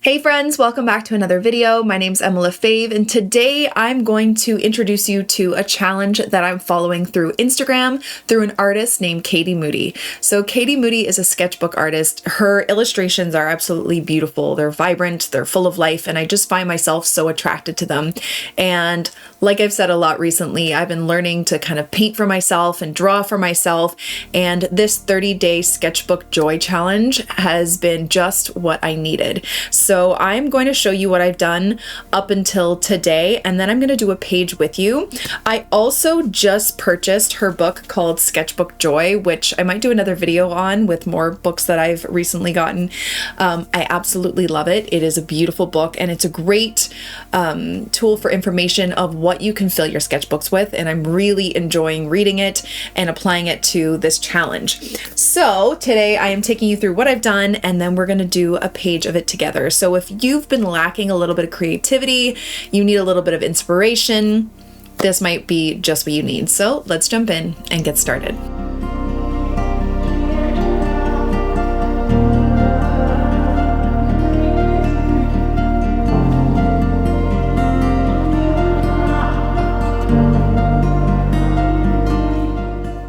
Hey friends, welcome back to another video. My name's Lefebvre, and today I'm going to introduce you to a challenge that I'm following through Instagram through an artist named Katie Moody. So Katie Moody is a sketchbook artist. Her illustrations are absolutely beautiful. They're vibrant, they're full of life, and I just find myself so attracted to them. And like I've said a lot recently, I've been learning to kind of paint for myself and draw for myself, and this 30-day sketchbook joy challenge has been just what I needed. So I'm going to show you what I've done up until today, and then I'm going to do a page with you. I also just purchased her book called Sketchbook Joy, which I might do another video on with more books that I've recently gotten. I absolutely love it. It is a beautiful book, and it's a great tool for information of what you can fill your sketchbooks with, and I'm really enjoying reading it and applying it to this challenge. So today I am taking you through what I've done, and then we're going to do a page of it together. So if you've been lacking a little bit of creativity, you need a little bit of inspiration, this might be just what you need. So let's jump in and get started.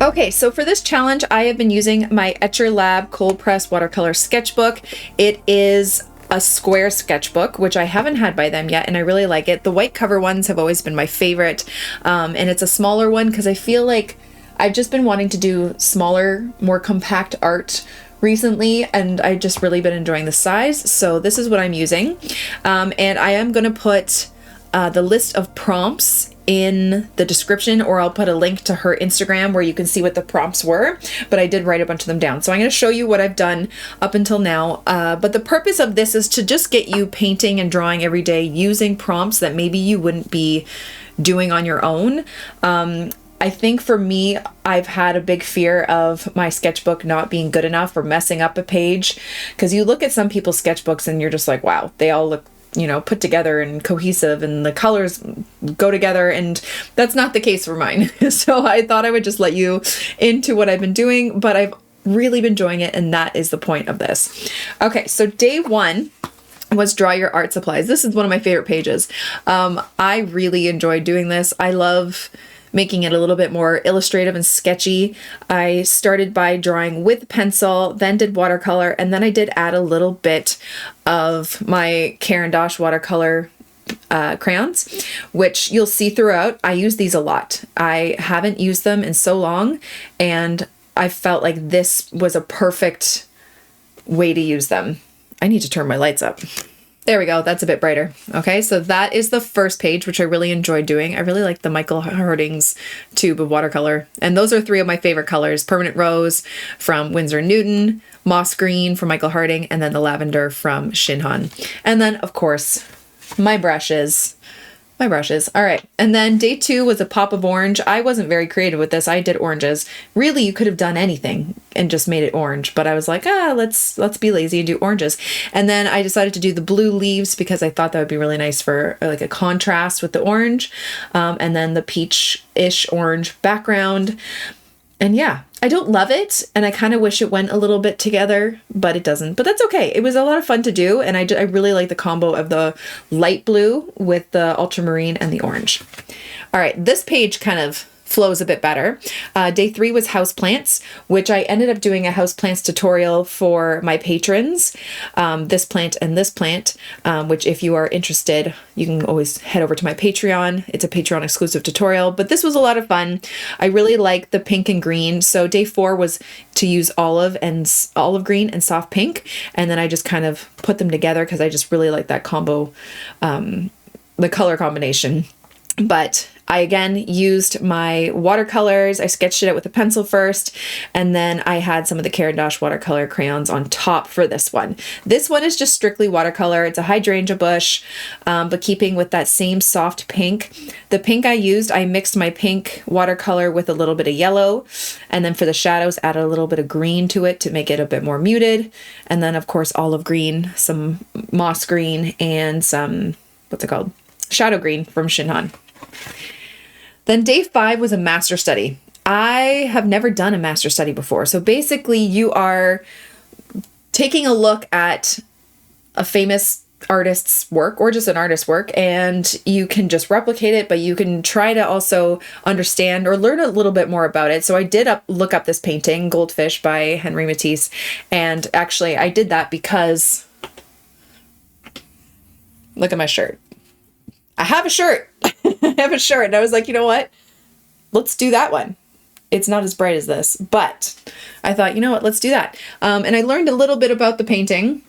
Okay, so for this challenge, I have been using my Etcher Lab Cold Press Watercolor Sketchbook. It is a square sketchbook, which I haven't had by them yet, and I really like it. The white cover ones have always been my favorite, and it's a smaller one because I feel like I've just been wanting to do smaller, more compact art recently, and I've just really been enjoying the size, so this is what I'm using. And I am going to put the list of prompts in the description, or I'll put a link to her Instagram where you can see what the prompts were, but I did write a bunch of them down. So I'm going to show you what I've done up until now, but the purpose of this is to just get you painting and drawing every day using prompts that maybe you wouldn't be doing on your own. I think for me, I've had a big fear of my sketchbook not being good enough or messing up a page, because you look at some people's sketchbooks and you're just like, wow, they all look put together and cohesive and the colors go together, and that's not the case for mine. So I thought I would just let you into what I've been doing, but I've really been enjoying it, and that is the point of this. Okay, so day one was draw your art supplies. This is one of my favorite pages. I really enjoyed doing this. I love making it a little bit more illustrative and sketchy. I started by drawing with pencil, then did watercolor, and then I did add a little bit of my Caran d'Ache watercolor crayons, which you'll see throughout. I use these a lot. I haven't used them in so long, and I felt like this was a perfect way to use them. I need to turn my lights up. There we go. That's a bit brighter. Okay, so that is the first page, which I really enjoyed doing. I really like the Michael Harding's tube of watercolor. And those are three of my favorite colors: Permanent Rose from Winsor & Newton, Moss Green from Michael Harding, and then the Lavender from Shinhan. And then, of course, my brushes. All right. And then day two was a pop of orange. I wasn't very creative with this. I did oranges. Really, you could have done anything and just made it orange, but I was like, let's be lazy and do oranges. And then I decided to do the blue leaves because I thought that would be really nice for like a contrast with the orange. And then the peach-ish orange background. And yeah, I don't love it, and I kind of wish it went a little bit together, but it doesn't. But that's okay. It was a lot of fun to do, and I really like the combo of the light blue with the ultramarine and the orange. All right, this page kind of flows a bit better. Day three was houseplants, which I ended up doing a houseplants tutorial for my patrons, this plant and this plant, which if you are interested, you can always head over to my Patreon. It's a Patreon exclusive tutorial, but this was a lot of fun. I really like the pink and green. So day four was to use olive green and soft pink. And then I just kind of put them together because I just really like that combo, the color combination. But I again used my watercolors. I sketched it out with a pencil first, and then I had some of the Caran d'Ache watercolor crayons on top for this one. This one is just strictly watercolor. It's a hydrangea bush, but keeping with that same soft pink. The pink I used, I mixed my pink watercolor with a little bit of yellow, and then for the shadows, added a little bit of green to it to make it a bit more muted. And then, of course, olive green, some moss green, and some, shadow green from Shinhan. Then day five was a master study. I have never done a master study before. So basically you are taking a look at a famous artist's work or just an artist's work, and you can just replicate it, but you can try to also understand or learn a little bit more about it. So I did look up this painting, Goldfish by Henri Matisse, and actually I did that because look at my shirt. I have a shirt. I have a shirt, and I was like, you know what? Let's do that one. It's not as bright as this, but I thought, you know what? Let's do that. And I learned a little bit about the painting.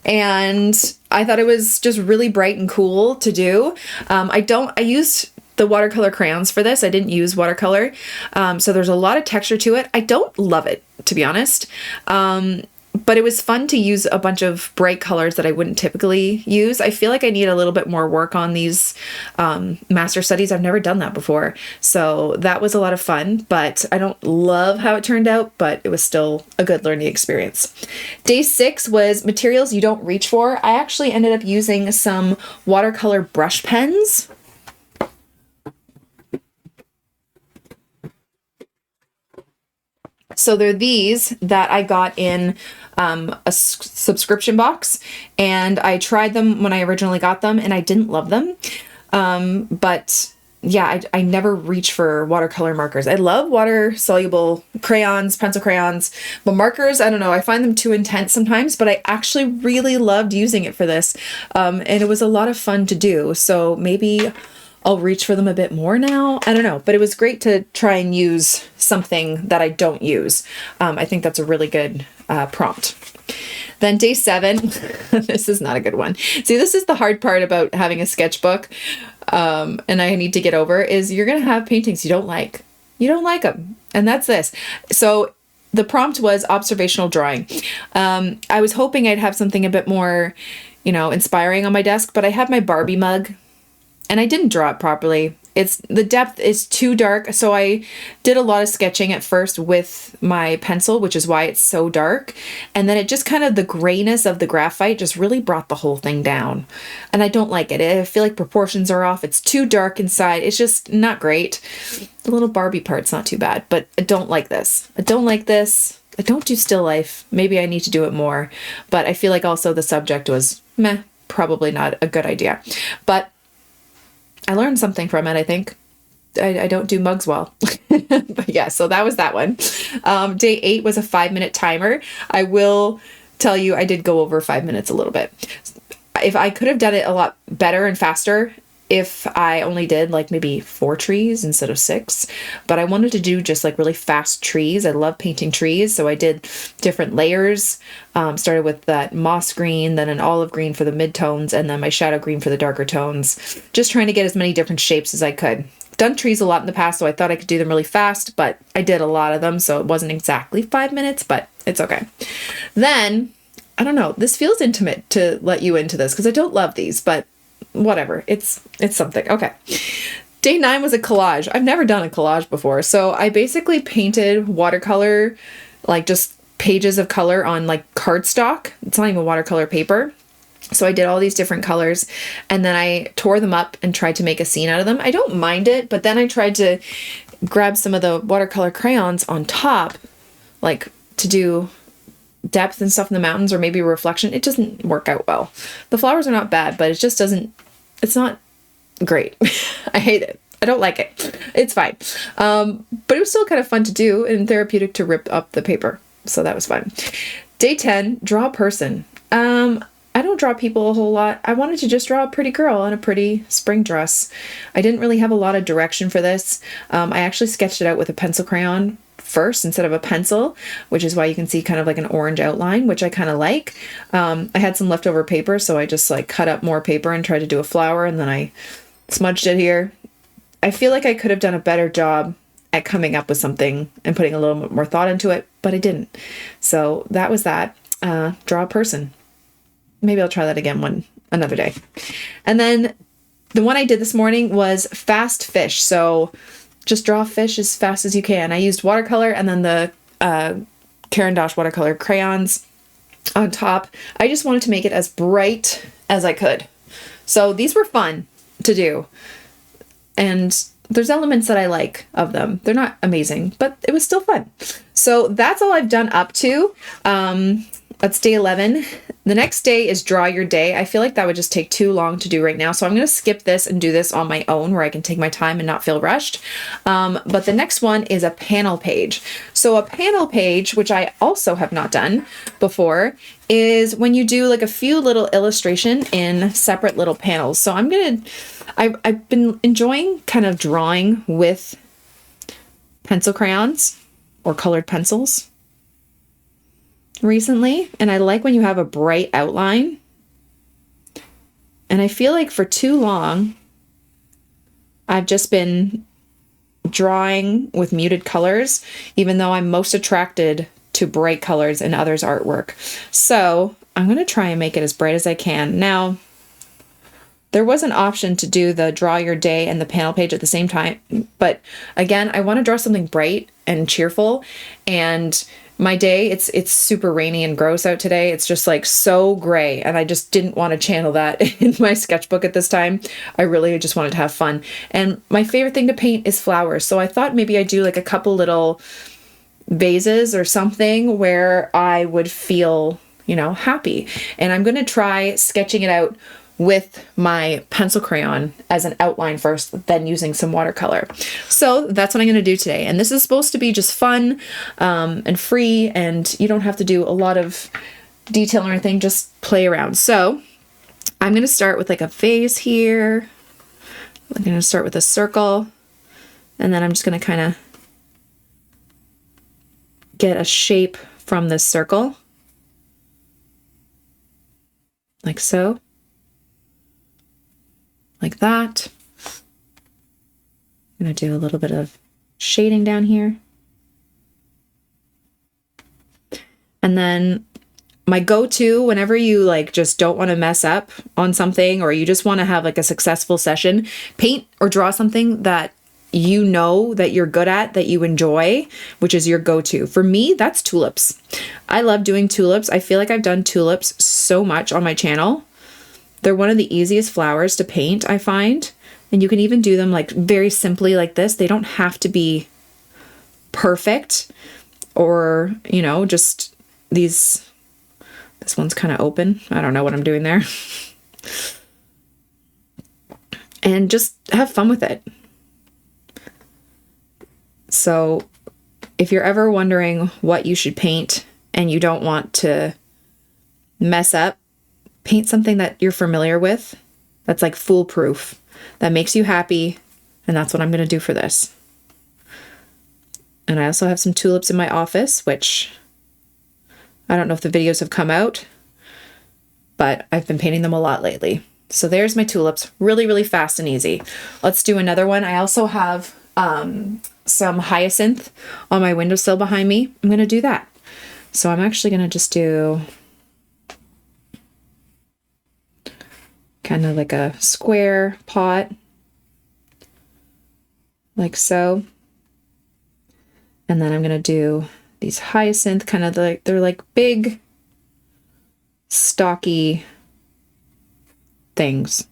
And I thought it was just really bright and cool to do. I used the watercolor crayons for this. I didn't use watercolor. So there's a lot of texture to it. I don't love it, to be honest. But it was fun to use a bunch of bright colors that I wouldn't typically use. I feel like I need a little bit more work on these master studies. I've never done that before. So that was a lot of fun, but I don't love how it turned out, but it was still a good learning experience. Day 6 was materials you don't reach for. I actually ended up using some watercolor brush pens. So they're these that I got in a subscription box, and I tried them when I originally got them, and I didn't love them. But yeah, I never reach for watercolor markers. I love water-soluble crayons, pencil crayons, but markers, I don't know, I find them too intense sometimes, but I actually really loved using it for this. And it was a lot of fun to do, so maybe I'll reach for them a bit more now. I don't know, but it was great to try and use something that I don't use. I think that's a really good prompt. Then day 7, this is not a good one. See, this is the hard part about having a sketchbook, and I need to get over, is you're going to have paintings you don't like. You don't like them, and that's this. So the prompt was observational drawing. I was hoping I'd have something a bit more, inspiring on my desk, but I have my Barbie mug, and I didn't draw it properly. The depth is too dark, so I did a lot of sketching at first with my pencil, which is why it's so dark. And then it just kind of, the grayness of the graphite just really brought the whole thing down. And I don't like it. I feel like proportions are off. It's too dark inside. It's just not great. The little Barbie part's not too bad, but I don't like this. I don't like this. I don't do still life. Maybe I need to do it more. But I feel like also the subject was meh, probably not a good idea. But I learned something from it, I think. I don't do mugs well. But yeah, so that was that one. Day 8 was a 5-minute timer. I will tell you, I did go over 5 minutes a little bit. If I could have done it a lot better and faster, if I only did like maybe 4 trees instead of 6, but I wanted to do just like really fast trees. I love painting trees, so I did different layers. Started with that moss green, then an olive green for the mid-tones, and then my shadow green for the darker tones. Just trying to get as many different shapes as I could. Done trees a lot in the past, so I thought I could do them really fast, but I did a lot of them, so it wasn't exactly 5 minutes, but it's okay. Then, I don't know, this feels intimate to let you into this, because I don't love these, but whatever, it's something. Okay. Day 9 was a collage. I've never done a collage before, so I basically painted watercolor, like just pages of color on like cardstock. It's not even watercolor paper. So I did all these different colors, and then I tore them up and tried to make a scene out of them. I don't mind it, but then I tried to grab some of the watercolor crayons on top, like to do depth and stuff in the mountains, or maybe reflection. It doesn't work out well. The flowers are not bad, but it just doesn't, it's not great. I hate it. I don't like it. It's fine. But it was still kind of fun to do and therapeutic to rip up the paper. So that was fun. Day 10, draw a person. I don't draw people a whole lot. I wanted to just draw a pretty girl in a pretty spring dress. I didn't really have a lot of direction for this. I actually sketched it out with a pencil crayon first instead of a pencil, which is why you can see kind of like an orange outline, which I kind of like. I had some leftover paper, so I just like cut up more paper and tried to do a flower, and then I smudged it here. I feel like I could have done a better job at coming up with something and putting a little bit more thought into it, but I didn't. So that was that. Draw a person. Maybe I'll try that again another day. And then the one I did this morning was fast fish. So just draw a fish as fast as you can. I used watercolor and then the Caran d'Ache watercolor crayons on top. I just wanted to make it as bright as I could. So these were fun to do. And there's elements that I like of them. They're not amazing, but it was still fun. So that's all I've done up to. that's day 11. The next day is draw your day. I feel like that would just take too long to do right now. So I'm going to skip this and do this on my own where I can take my time and not feel rushed. But the next one is a panel page. So a panel page, which I also have not done before, is when you do like a few little illustration in separate little panels. So I've been enjoying kind of drawing with pencil crayons or colored pencils recently, and I like when you have a bright outline. And I feel like for too long I've just been drawing with muted colors, even though I'm most attracted to bright colors in others' artwork. So I'm going to try and make it as bright as I can. Now, there was an option to do the draw your day and the panel page at the same time, but again, I want to draw something bright and cheerful. And my day, it's super rainy and gross out today. It's just like so gray, and I just didn't want to channel that in my sketchbook at this time. I really just wanted to have fun. And my favorite thing to paint is flowers. So I thought maybe I'd do like a couple little vases or something where I would feel, happy. And I'm going to try sketching it out with my pencil crayon as an outline first, then using some watercolor. So that's what I'm going to do today. And this is supposed to be just fun and free, and you don't have to do a lot of detail or anything, just play around. So I'm going to start with like a vase here. I'm going to start with a circle, and then I'm just going to kind of get a shape from this circle, like so. Like that. I'm going to do a little bit of shading down here. And then my go-to whenever you like just don't want to mess up on something, or you just want to have like a successful session, paint or draw something that you know that you're good at, that you enjoy, which is your go-to. For me, that's tulips. I love doing tulips. I feel like I've done tulips so much on my channel. They're one of the easiest flowers to paint, I find. And you can even do them like very simply like this. They don't have to be perfect, or, just these. This one's kind of open. I don't know what I'm doing there. And just have fun with it. So if you're ever wondering what you should paint and you don't want to mess up, paint something that you're familiar with, that's like foolproof, that makes you happy, and that's what I'm going to do for this. And I also have some tulips in my office, which I don't know if the videos have come out, but I've been painting them a lot lately. So there's my tulips, really, really fast and easy. Let's do another one. I also have some hyacinth on my windowsill behind me. I'm going to do that. So I'm actually going to just do kind of like a square pot, like so. And then I'm going to do these hyacinth, kind of like, they're like big, stocky things.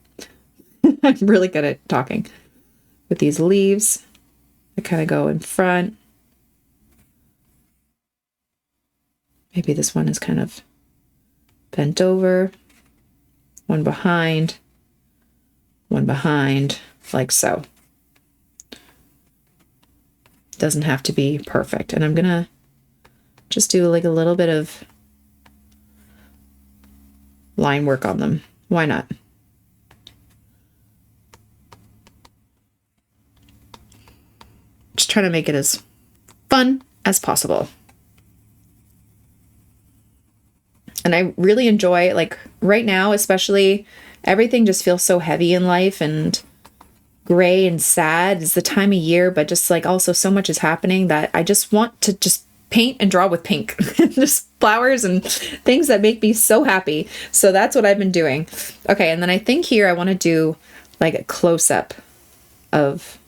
I'm really good at talking. With these leaves, I kind of go in front. Maybe this one is kind of bent over. One behind, like so. Doesn't have to be perfect. And I'm gonna just do like a little bit of line work on them. Why not? Just trying to make it as fun as possible. And I really enjoy, like right now, especially, everything just feels so heavy in life and gray and sad. It's the time of year, but just like also so much is happening that I just want to just paint and draw with pink. Just flowers and things that make me so happy. So that's what I've been doing. Okay, and then I think here I want to do like a close-up of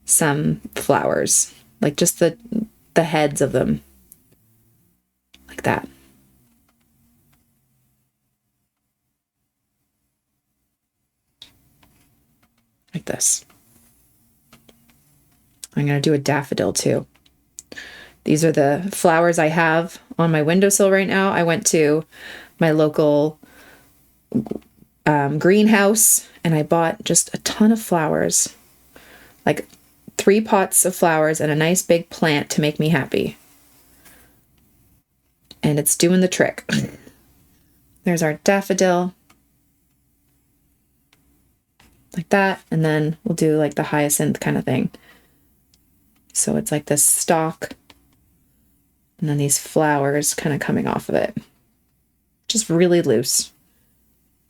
some flowers. Like just the heads of them. Like that. Like this. I'm going to do a daffodil too. These are the flowers I have on my windowsill right now. I went to my local greenhouse and I bought just a ton of flowers, like 3 pots of flowers and a nice big plant to make me happy. And it's doing the trick. There's our daffodil. Like that. And then we'll do like the hyacinth kind of thing. So it's like this stalk and then these flowers kind of coming off of it. Just really loose.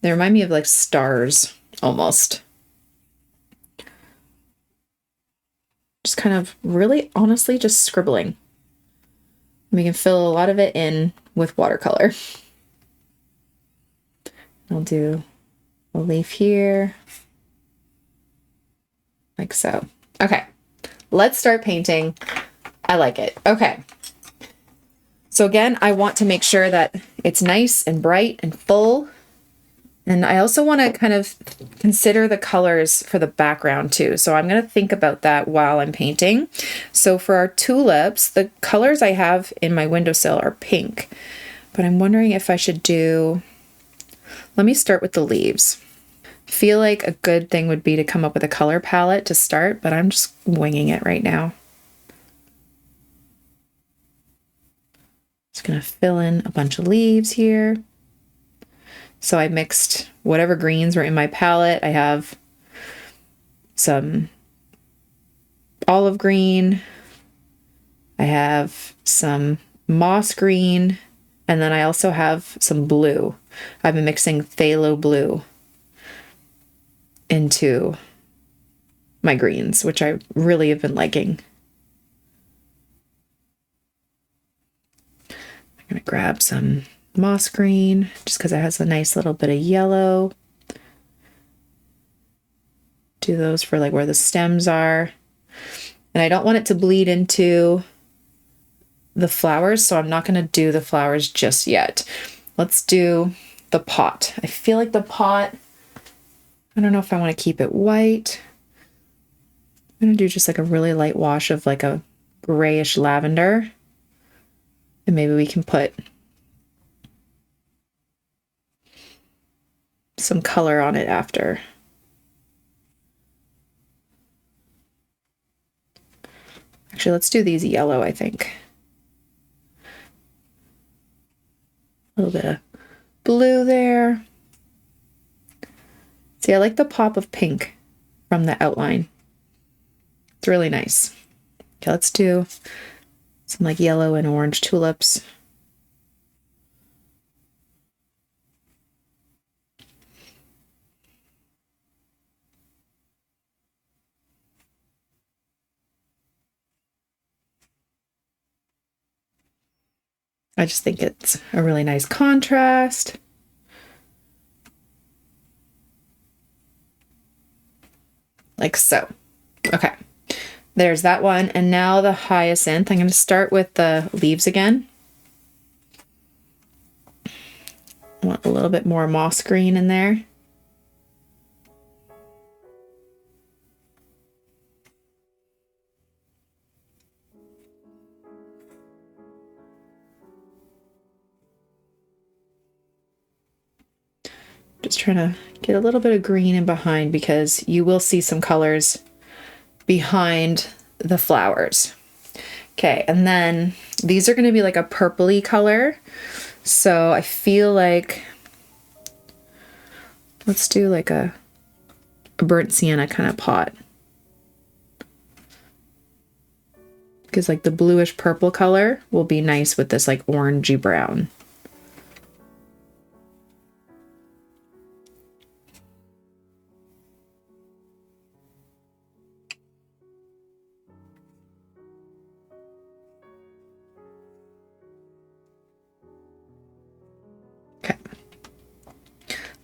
They remind me of like stars almost. Just kind of really honestly just scribbling. We can fill a lot of it in with watercolor. I'll do a leaf here, like so. Okay, let's start painting. I like it. Okay. So again, I want to make sure that it's nice and bright and full. And I also want to kind of consider the colors for the background too. So I'm going to think about that while I'm painting. So for our tulips, the colors I have in my windowsill are pink, but I'm wondering if I should do, let me start with the leaves. I feel like a good thing would be to come up with a color palette to start, but I'm just winging it right now. Just going to fill in a bunch of leaves here. So I mixed whatever greens were in my palette. I have some olive green. I have some moss green. And then I also have some blue. I've been mixing phthalo blue into my greens, which I really have been liking. I'm going to grab some moss green just because it has a nice little bit of yellow. Do those for like where the stems are. And I don't want it to bleed into the flowers, so I'm not going to do the flowers just yet. Let's do the pot. I feel like the pot, I don't know if I want to keep it white. I'm going to do just like a really light wash of like a grayish lavender. And maybe we can put some color on it after. Actually, let's do these yellow, I think. A little bit of blue there. See, I like the pop of pink from the outline. It's really nice. Okay, let's do some like yellow and orange tulips. I just think it's a really nice contrast. Like so. Okay, there's that one. And now the hyacinth. I'm going to start with the leaves again. I want a little bit more moss green in there. Just trying to get a little bit of green in behind because you will see some colors behind the flowers. Okay, and then these are going to be like a purpley color. So I feel like, let's do like a burnt sienna kind of pot. Because like the bluish purple color will be nice with this like orangey brown.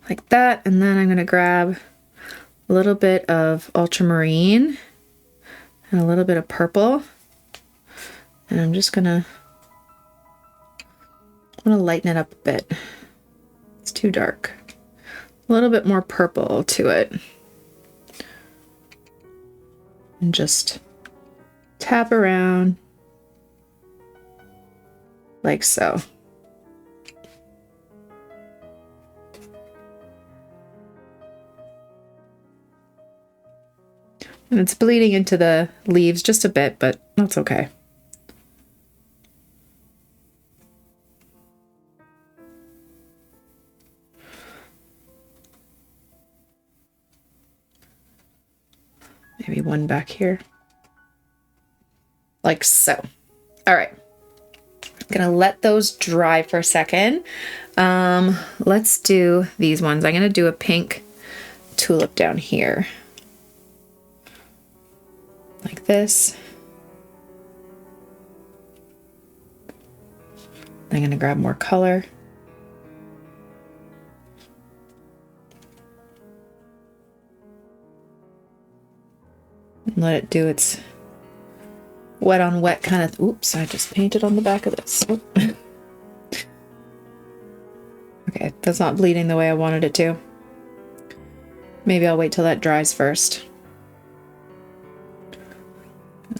Like that, and then I'm going to grab a little bit of ultramarine and a little bit of purple, and I'm just gonna lighten it up a bit. It's too dark. A little bit more purple to it, and just tap around. like so. And it's bleeding into the leaves just a bit, but that's okay. Maybe one back here. Like so. All right. I'm gonna let those dry for a second. Let's do these ones. I'm gonna do a pink tulip down here. Like this. I'm gonna grab more color. And let it do its wet on wet kind of, oops, I just painted on the back of this. Okay, that's not bleeding the way I wanted it to. Maybe I'll wait till that dries first.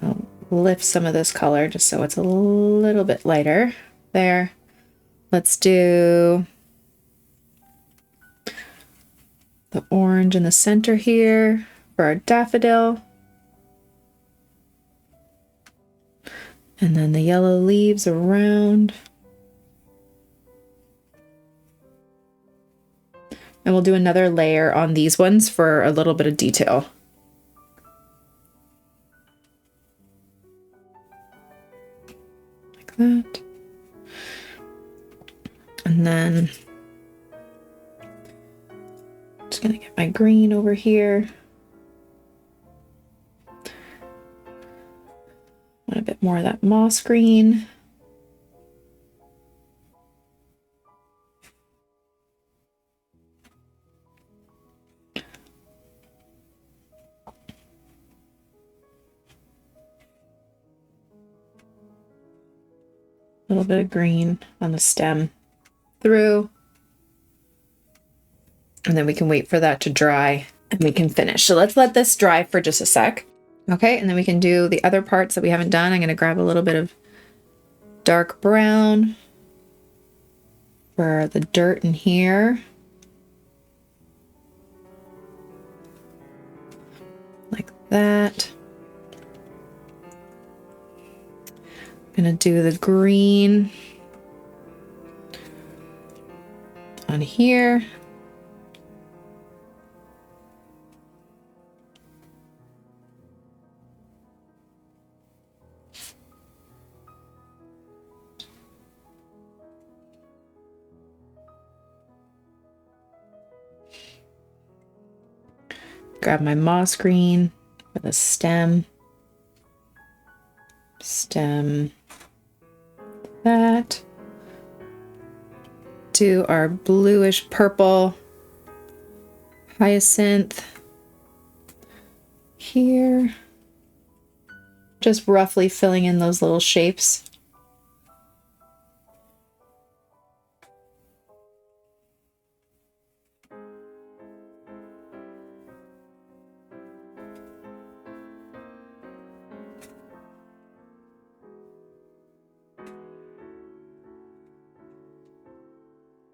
I'll lift some of this color just so it's a little bit lighter. There. Let's do the orange in the center here for our daffodil. And then the yellow leaves around. And we'll do another layer on these ones for a little bit of detail. Like that. And then just gonna get my green over here. Want a bit more of that moss green. A little bit of green on the stem through. And then we can wait for that to dry and we can finish. So let's let this dry for just a sec. Okay, and then we can do the other parts that we haven't done. I'm going to grab a little bit of dark brown for the dirt in here. Like that. I'm going to do the green on here. Grab my moss green for the stem. Stem that. Do our bluish purple hyacinth here. Just roughly filling in those little shapes.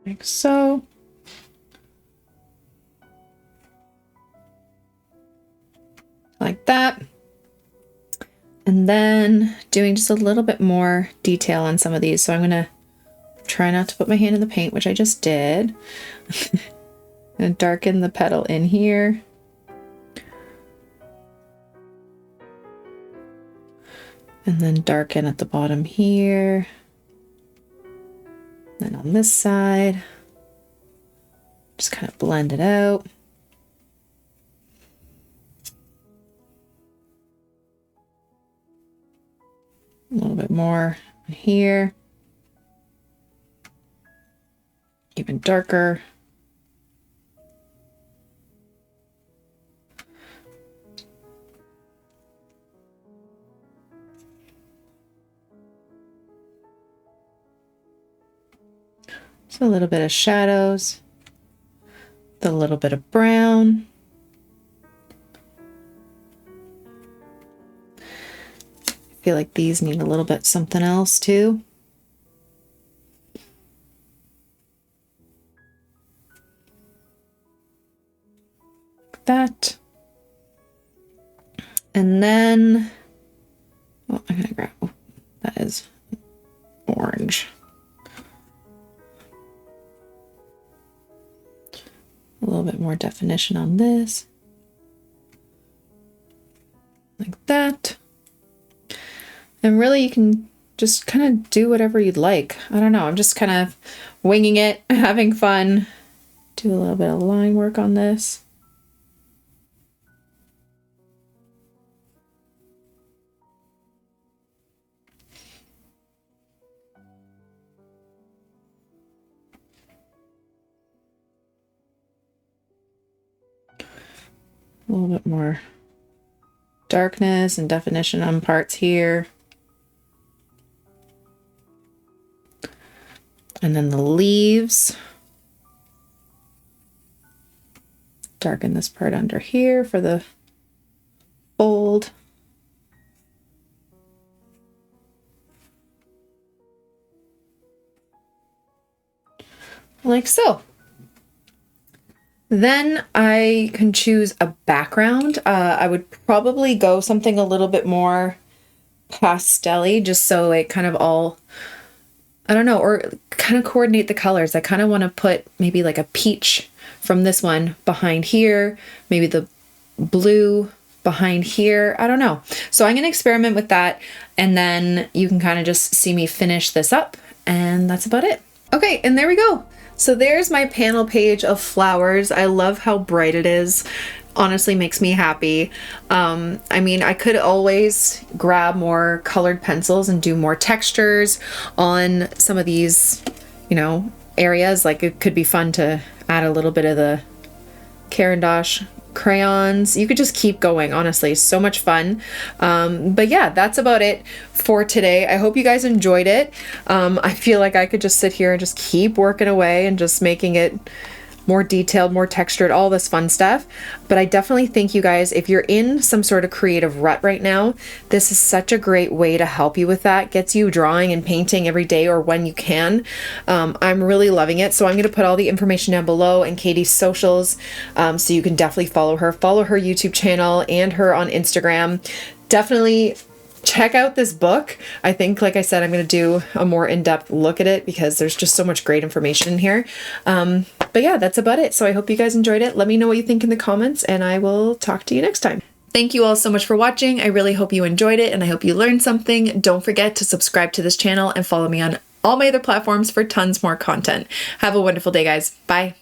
Like so. Like that. And then doing just a little bit more detail on some of these. So I'm going to try not to put my hand in the paint, which I just did. And darken the petal in here. And then darken at the bottom here. Then on this side, just kind of blend it out. A little bit more here. Even darker. So a little bit of shadows, a little bit of brown. I feel like these need a little bit something else too. that. And then, oh, I'm gonna grab, oh, that is orange. A little bit more definition on this. Like that. And really you can just kind of do whatever you'd like. I don't know. I'm just kind of winging it, having fun. Do a little bit of line work on this. A little bit more darkness and definition on parts here. And then the leaves. Darken this part under here for the fold. Like so. Then I can choose a background. I would probably go something a little bit more pastel-y, just so it kind of all, I don't know, or kind of coordinate the colors. I kind of want to put maybe like a peach from this one behind here, maybe the blue behind here. I don't know. So I'm going to experiment with that, and then you can kind of just see me finish this up, and that's about it. Okay, and there we go. So there's my panel page of flowers. I love how bright it is. Honestly makes me happy. I mean, I could always grab more colored pencils and do more textures on some of these, you know, areas. Like it could be fun to add a little bit of the Caran d'Ache crayons. You could just keep going, honestly. So much fun. But yeah, that's about it for today. I hope you guys enjoyed it. I feel like I could just sit here and just keep working away and just making it more detailed, more textured, all this fun stuff. But I definitely think you guys, if you're in some sort of creative rut right now, this is such a great way to help you with that. Gets you drawing and painting every day or when you can. I'm really loving it. So I'm going to put all the information down below and Katie's socials, so you can definitely follow her YouTube channel and her on Instagram. Definitely check out this book. I think, like I said, I'm going to do a more in-depth look at it because there's just so much great information in here. But yeah, that's about it. So I hope you guys enjoyed it. Let me know what you think in the comments, and I will talk to you next time. Thank you all so much for watching. I really hope you enjoyed it, and I hope you learned something. Don't forget to subscribe to this channel and follow me on all my other platforms for tons more content. Have a wonderful day, guys. Bye.